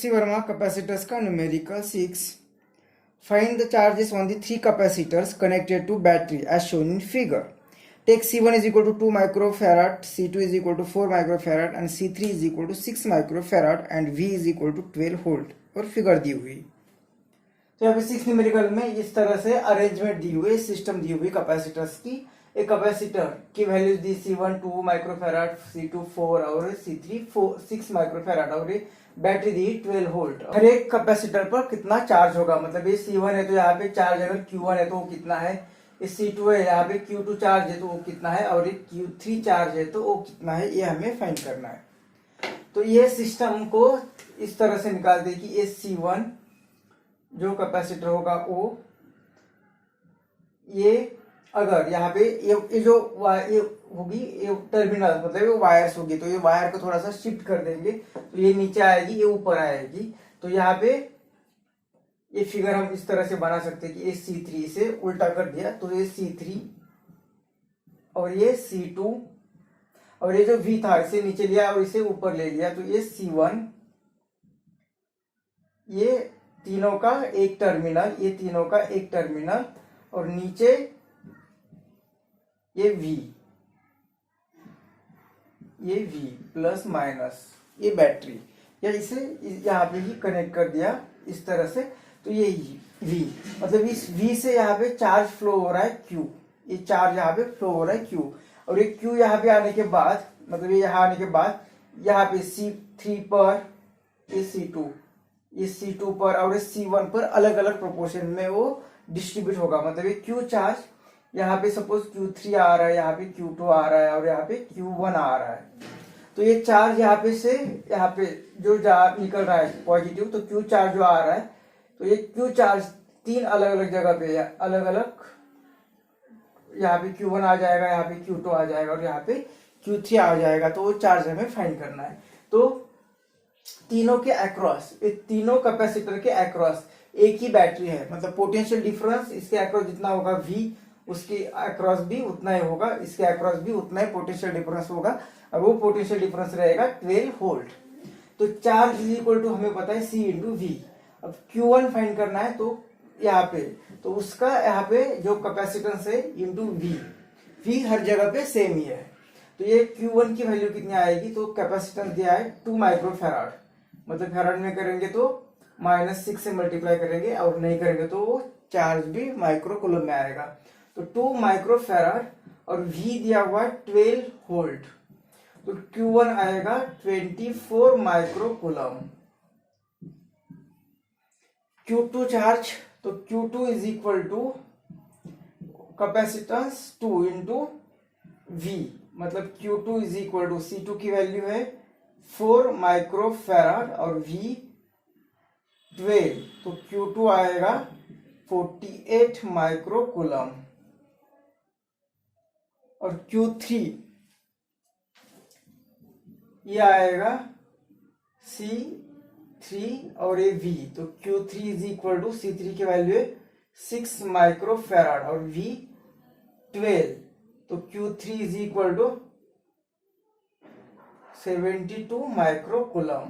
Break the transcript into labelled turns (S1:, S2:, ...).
S1: सी Verma capacitors का numerical 6. Find the charges on the three capacitors connected to battery as shown in figure. Take C1 is equal to 2 microfarad, C2 is equal to 4 microfarad and C3 is equal to 6 microfarad and V is equal to 12 volt और figure दी हुई. तो यहाँ पे 6 numerical में इस तरह से arrangement दी हुई, सिस्टम दी हुई कैपेसिटर्स की. एक कैपेसिटर की वैल्यूज दी C1 2 माइक्रोफैराड, C2 4 और C3 6 माइक्रोफैराड और बैटरी दी 12 वोल्ट. हर एक कैपेसिटर पर कितना चार्ज होगा, मतलब ये C1 है तो यहाँ पे चार्ज अगर Q1 है तो वो कितना है, ये C2 है यहाँ पे Q2 चार्ज है तो वो कितना है और ये Q3 चार्ज है तो वो कितना है, ये हमें फाइंड करना है. तो ये सिस्टम को इस तरह से निकाल दे कि ये C1 जो कैपेसिटर होगा वो ये अगर यहाँ पे ये जो ये होगी ये टर्मिनल मतलब ये वायर्स होगी तो ये वायर को थोड़ा सा शिफ्ट कर देंगे तो ये नीचे आएगी, ये ऊपर आएगी. तो यहाँ पे ये फिगर हम इस तरह से बना सकते हैं कि ये C3 से उल्टा कर दिया तो ये C3 और ये C2 और ये जो V था इसे नीचे लिया और इसे ऊपर ले लिया तो ये C1, ये तीनों का एक टर्मिनल, ये तीनों का एक टर्मिनल और नीचे ये V, ये V प्लस माइनस ये बैटरी या इसे यहाँ पे ही कनेक्ट कर दिया इस तरह से. तो ये V मतलब इस V से यहाँ पे चार्ज फ्लो हो रहा है Q, ये चार्ज यहाँ पे फ्लो हो रहा है Q और ये Q यहाँ पे आने के बाद मतलब ये यहाँ आने के बाद यहाँ पे C3 पर ये C2, ये C2 पर और ये C1 पर अलग अलग प्रोपोर्शन में वो डिस्ट्रीब्यूट होगा. मतलब ये Q चार्ज यहाँ पे सपोज Q3 आ रहा है, यहाँ पे Q2 आ रहा है और यहाँ पे Q1 आ रहा है. तो ये चार्ज यहाँ पे से यहाँ पे जो निकल रहा है पॉजिटिव तो Q चार्ज जो आ रहा है तो ये Q चार्ज तीन अलग अलग जगह पे अलग अलग, यहाँ पे Q1 आ जाएगा, यहाँ पे Q2 आ जाएगा और यहाँ पे Q3 आ जाएगा. तो वो चार्ज हमें फाइंड करना है. तो तीनों के अक्रॉस, तीनों कैपेसिटर के अक्रॉस एक ही बैटरी है, मतलब पोटेंशियल डिफरेंस इसके अक्रॉस जितना होगा V उसके अक्रॉस भी उतना ही होगा, इसके अक्रॉस भी उतना ही पोटेंशियल डिफरेंस होगा और वो पोटेंशियल डिफरेंस रहेगा 12 वोल्ट. तो चार्ज इज इक्वल टू हमें पता है C इंटू V. अब Q1 फाइंड करना है तो यहाँ पे तो उसका यहाँ पे जो कैपेसिटेंस है इंटू V हर जगह पे सेम ही है. तो ये Q1 की वैल्यू कितनी आएगी तो कैपेसिटेंस दिया है 2 माइक्रोफैराड, मतलब फैराड में करेंगे तो -6 से मल्टीप्लाई करेंगे और नहीं करेंगे तो वो चार्ज भी माइक्रो कूलम में आएगा. तो 2 माइक्रोफैराड और V दिया हुआ 12 वोल्ट तो Q1 आएगा 24 माइक्रो कूलम. Q2 चार्ज तो Q2 is equal to capacitance 2 into V, मतलब Q2 is equal to C2 की वैल्यू है 4 माइक्रोफैराड और V 12 तो Q2 आएगा 48 माइक्रो कूलम और Q3 ये आएगा C3 और ये V. तो Q3 is equal to C3 की वैल्यू है 6 माइक्रोफैराड और V 12 तो Q3 is equal to 72 micro coulomb.